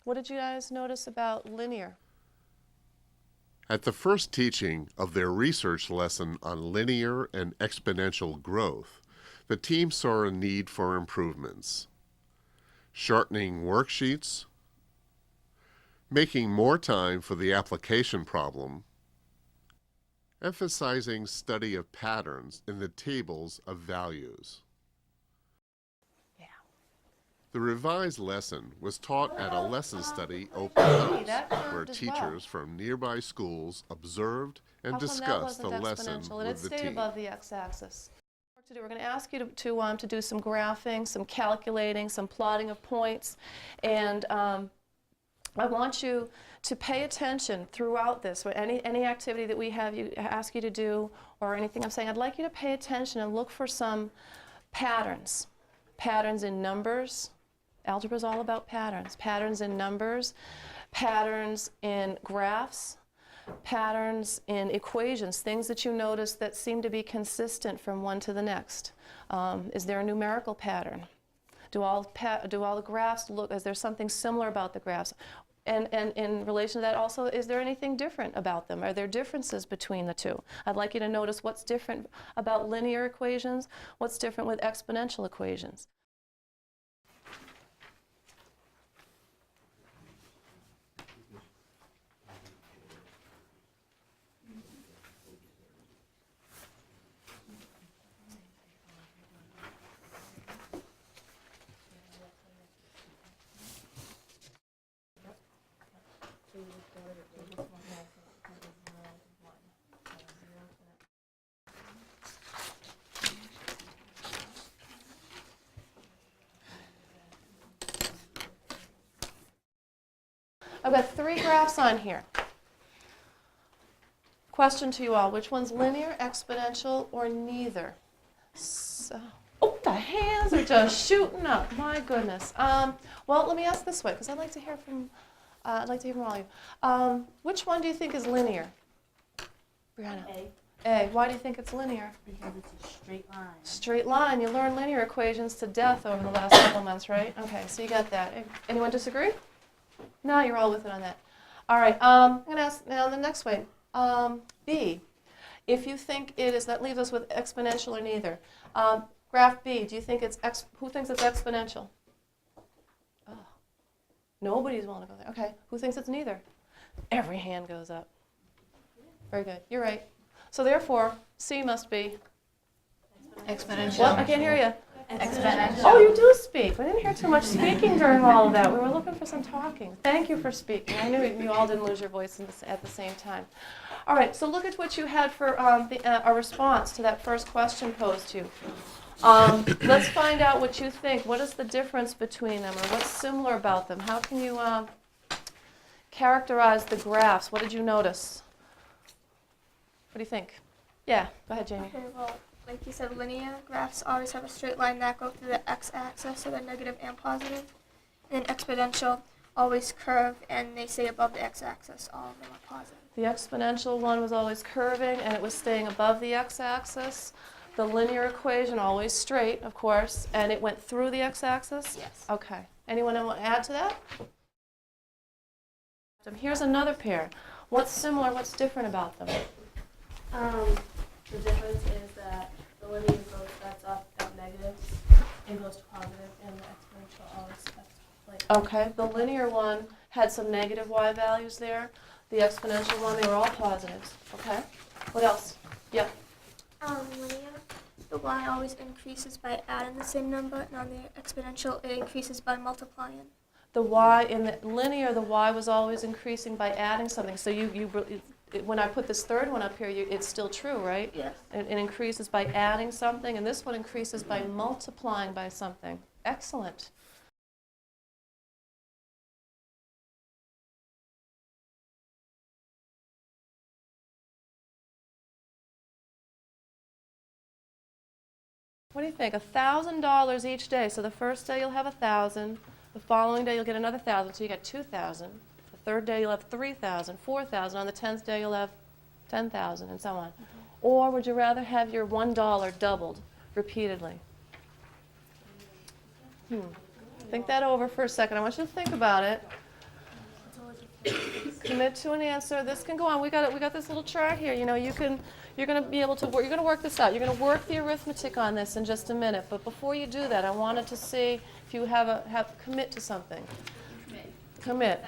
What did you guys notice about linear? At the first teaching of their research lesson on linear and exponential growth, the team saw a need for improvements. Shortening worksheets, making more time for the application problem, emphasizing study of patterns in the tables of values. Yeah. The revised lesson was taught at a lesson study open house that where curved as well. teachers from nearby schools observed and How come that discussed the wasn't lesson exponential and it with the stayed team. above the x-axis? We're going to ask you to do some graphing, some calculating, some plotting of points, and I want you to pay attention throughout this. Any activity that we have you ask you to do, or anything I'm saying, I'd like you to pay attention and look for some patterns. Patterns in numbers. Algebra is all about patterns. Patterns in numbers, patterns in graphs, patterns in equations, things that you notice that seem to be consistent from one to the next. Is there a numerical pattern? Do all the graphs look, is there something similar about the graphs? And in relation to that also, is there anything different about them? Are there differences between the two? I'd like you to notice what's different about linear equations, what's different with exponential equations. I've got 3 graphs on here. Question to you all, which one's linear, exponential, or neither? So, oh, the hands are just shooting up, my goodness. Well, let me ask this way, because I'd like to hear from all of you. Which one do you think is linear? Brianna? A. Why do you think it's linear? Because it's a straight line. Straight line. You learned linear equations to death over the last couple months, right? Okay, so you got that. Anyone disagree? No, you're all with it on that. All right, I'm going to ask now the next way. B, if you think it is, that leaves us with exponential or neither. Graph B, do you think it's, who thinks it's exponential? Oh, nobody's willing to go there. Okay, who thinks it's neither? Every hand goes up. Very good, you're right. So therefore, C must be Exponential. what? I can't hear you. Exponential. Oh, you do speak. I didn't hear too much speaking during all of that. We were looking for some talking. Thank you for speaking. I knew you all didn't lose your voice at the same time. All right, so look at what you had for a response to that first question posed to you. Let's find out what you think. What is the difference between them, or what's similar about them? How can you characterize the graphs? What did you notice? What do you think? Yeah, go ahead, Jamie. Okay, well, like you said, linear graphs always have a straight line that go through the x-axis, so they're negative and positive. And exponential always curve, and they stay above the x-axis. All of them are positive. The exponential one was always curving, and it was staying above the x-axis. The linear equation always straight, of course, and it went through the x-axis? Yes. Okay. Anyone want to add to that? Here's another pair. What's similar, what's different about them? The difference is that the linear growth starts off at negatives and goes to positive, and the exponential always starts like. Okay, the linear one had some negative y values there. The exponential one, they were all positives. Okay. What else? Yeah. Linear, the y always increases by adding the same number, and on the exponential, it increases by multiplying. The y in the linear, the y was always increasing by adding something. So when I put this third one up here, it's still true, right? Yes. It increases by adding something, and this one increases by multiplying by something. Excellent. What do you think? $1,000 each day. So the first day you'll have 1,000. The following day you'll get another 1,000, so you get 2,000. The third day you'll have 3,000, 4,000. On the 10th day you'll have 10,000, and so on. Or would you rather have your $1 doubled repeatedly? Think that over for a second. I want you to think about it. commit to an answer. This can go on. We got this little chart here. You know, you're going to be able to work. You're going to work this out. You're going to work the arithmetic on this in just a minute. But before you do that, I wanted to see if you have commit to something. Commit.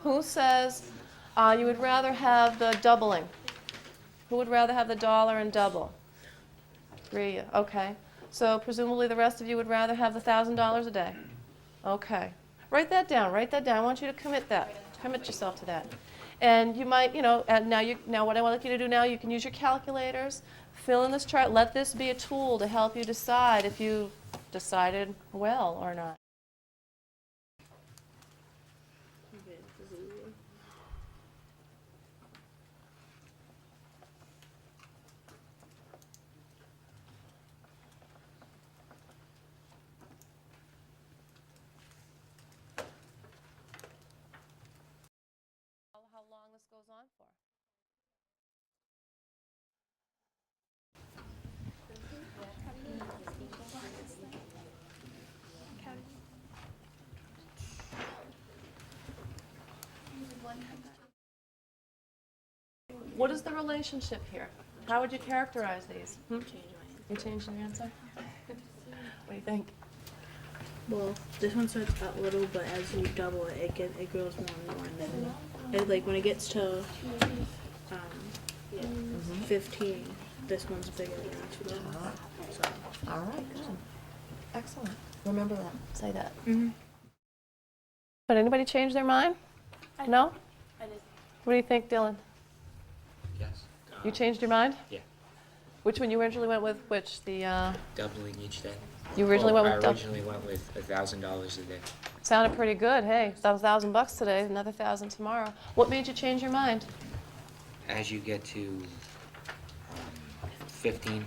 Who says you would rather have the doubling? Who would rather have the dollar and double? 3 of you. Okay. So presumably the rest of you would rather have the $1,000 a day. Okay. Write that down. Write that down. I want you to commit that. Commit yourself to that. And you might, you know, now what I want you to do now, you can use your calculators, fill in this chart. Let this be a tool to help you decide if you decided well or not. How long this goes on for. What is the relationship here? How would you characterize these? You changed your answer? What do you think? Well, this one starts out little, but as you double it, it grows more and more, and then like when it gets to 15, this one's bigger than the rest of them. So. All right, good. Excellent. Remember that. Say that. Mhm. But anybody change their mind? No? I did. What do you think, Dylan? Yes. You changed your mind? Yeah. Which one you originally went with? Which Doubling each day. you originally Well, went with? I originally went with $1,000 a day. Sounded pretty good. Hey, it's $1,000 today, another 1,000 tomorrow. What made you change your mind? As you get to 15,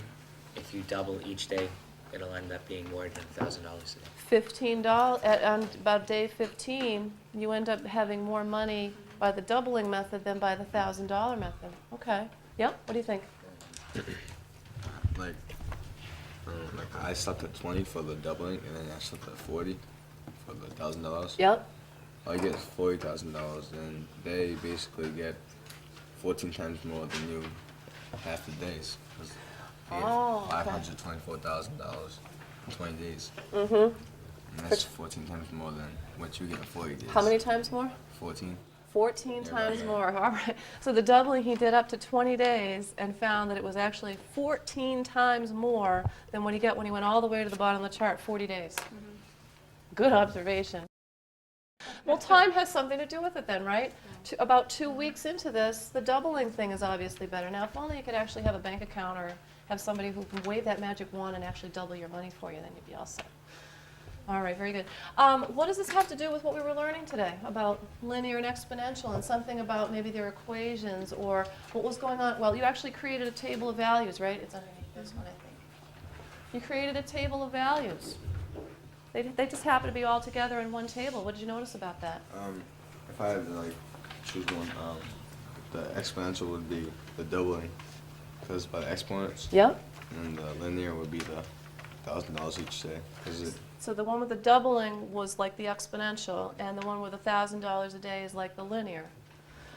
if you double each day, it'll end up being more than $1,000 a day. $15 on about day 15, you end up having more money by the doubling method than by the $1,000 method. Okay. Yep. What do you think? Like I slept at 20 for the doubling, and then I slept at 40 for the $1,000. Yep. I get $40,000, and they basically get 14 times more than you half the days. 'Cause they get Oh, okay. $524,000 in 20 days. Mm-hmm. And that's 14 times more than what you get in 40 days. How many times more? 14. 14 Yeah, times right. more. All right. So the doubling he did up to 20 days and found that it was actually 14 times more than what he got when he went all the way to the bottom of the chart, 40 days. Good observation. Well, time has something to do with it then, right? About 2 weeks into this, the doubling thing is obviously better. Now, if only you could actually have a bank account or have somebody who can wave that magic wand and actually double your money for you, then you'd be all set. All right, very good. What does this have to do with what we were learning today about linear and exponential and something about maybe their equations or what was going on? Well, you actually created a table of values, right? It's underneath this one, I think. You created a table of values. They just happen to be all together in one table. What did you notice about that? If I had to like choose one, the exponential would be the doubling, because by the exponents, Yep. and the linear would be the $1,000 each day, because it. So the one with the doubling was like the exponential, and the one with $1,000 a day is like the linear.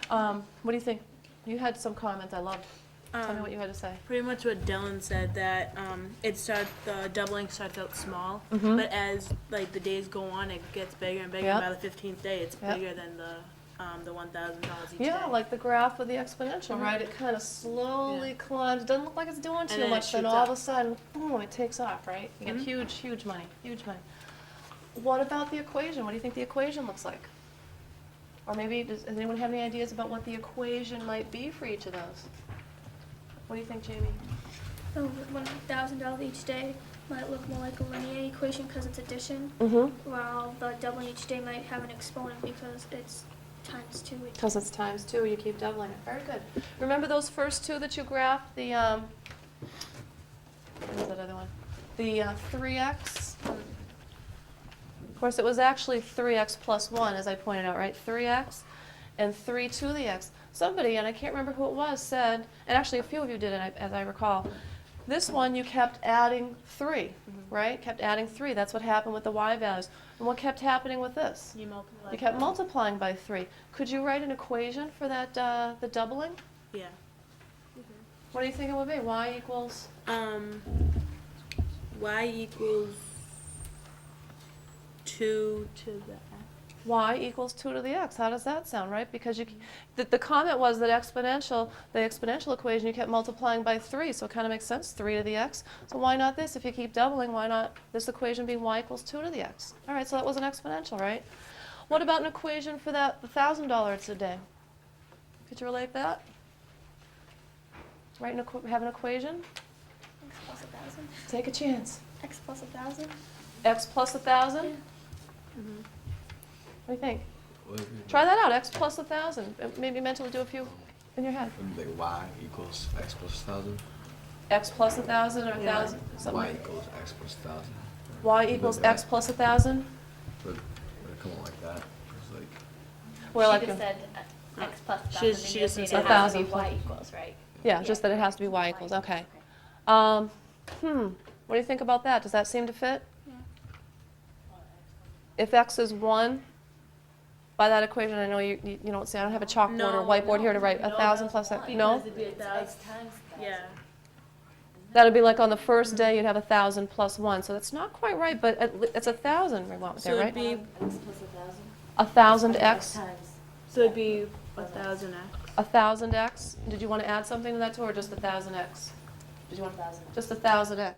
What do you think? You had some comments I loved. Tell me what you had to say. Pretty much what Dylan said, that the doubling starts out small, Mhm. but as like the days go on, it gets bigger and bigger. Yep. And by the 15th day, it's Yep. bigger than the $1,000 each Yeah, day. like the graph of the exponential, right? It kind of slowly Yeah. climbs. It doesn't look like it's doing too then it much, then shoots all of up. a sudden, boom, it takes off, right? You get Mhm. huge, huge money, huge money. What about the equation? What do you think the equation looks like? Or maybe, does anyone have any ideas about what the equation might be for each of those? What do you think, Jamie? So $1,000 each day might look more like a linear equation because it's addition, Mm-hmm. while the doubling each day might have an exponent because it's times 2 each. Because it's times 2, you keep doubling it. Very good. Remember those first two that you graphed? The, what was that other one? The 3x? Of course, it was actually 3x plus 1, as I pointed out, right? 3x and 3 to the x. Somebody, and I can't remember who it was, said, and actually a few of you did it, as I recall, This one, you kept adding 3, right? Kept adding 3. That's what happened with the y values. And what kept happening with this? You multiply. You kept multiplying by 3. Could you write an equation for that, the doubling? Yeah. What do you think it would be? Y equals, Y equals 2 to the x. y equals 2 to the x. How does that sound, right? Because the comment was that the exponential equation, you kept multiplying by 3, so it kind of makes sense, 3 to the x. So why not this? If you keep doubling, why not this equation being y equals 2 to the x? All right, so that was an exponential, right? What about an equation for that $1,000 a day? Could you relate that? Have an equation? X plus 1,000. Take a chance. X plus 1,000. X plus 1,000? What do you think? Try that out, x plus 1,000. Maybe mentally do a few in your head. Like y equals x plus 1,000. X plus 1,000 or 1,000? Y Something. equals x plus 1,000. Y equals x plus 1,000? But come on like that. It's like Where like She just a- said x plus She 1,000, just- and she you're just saying said it has to be 1,000 y equals, right? Yeah, just that it has to be y equals, okay. What do you think about that? Does that seem to fit? If x is 1, by that equation, I know you don't see, I don't have a chalkboard or No, whiteboard here to write 1,000 plus that. No? It'd be 1,000. Yeah. That would be like on the first day, you'd have 1,000 plus 1. So that's not quite right, but it's 1,000 we want So there, it'd right? be 1,000x, so it'd be 1,000x. 1,000x. Did you want to add something to that too, or just 1,000x? Did you want just 1,000x?